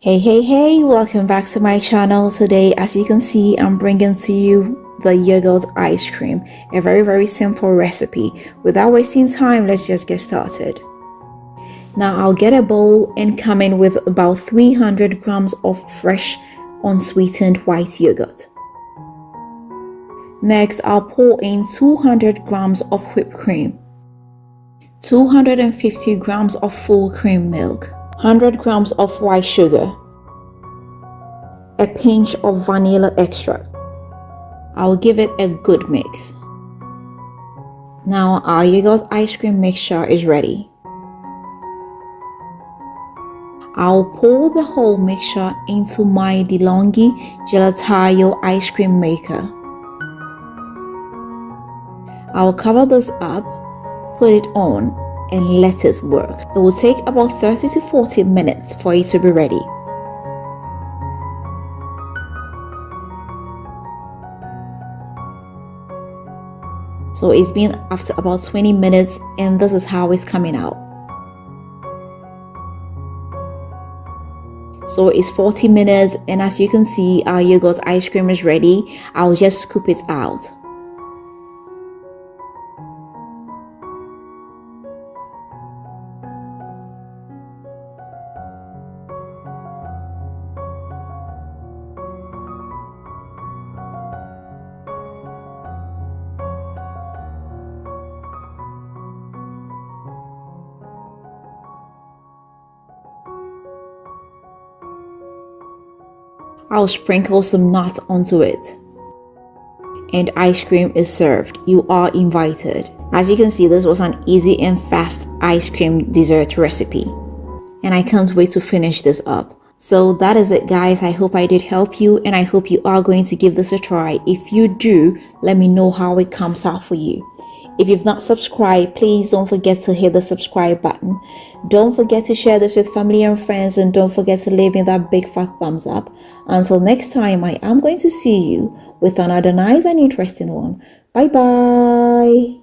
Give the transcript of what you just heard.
Hey, welcome back to my channel. Today, as you can see, I'm bringing to you the yogurt ice cream, a very simple recipe. Without wasting time, let's just get started. Now I'll get a bowl and come in with about 300 grams of fresh unsweetened white yogurt. Next, I'll pour in 200 grams of whipped cream, 250 grams of full cream milk, 100 grams of white sugar, a pinch of vanilla extract. I'll give it a good mix. Now our yogurt ice cream mixture is ready. I'll pour the whole mixture into my DeLonghi Gelataio ice cream maker. I'll cover this up, put it on, and let it work. It will take about 30 to 40 minutes for it to be ready. So it's been after about 20 minutes and this is how it's coming out. So it's 40 minutes and as you can see, our yogurt ice cream is ready. I'll just scoop it out. I'll sprinkle some nuts onto it. And ice cream is served. You are invited. As you can see, this was an easy and fast ice cream dessert recipe. And I can't wait to finish this up. So that is it, guys. I hope I did help you and I hope you are going to give this a try. If you do, let me know how it comes out for you. If you've not subscribed, please don't forget to hit the subscribe button. Don't forget to share this with family and friends and don't forget to leave me that big fat thumbs up. Until next time, I am going to see you with another nice and interesting one. Bye bye.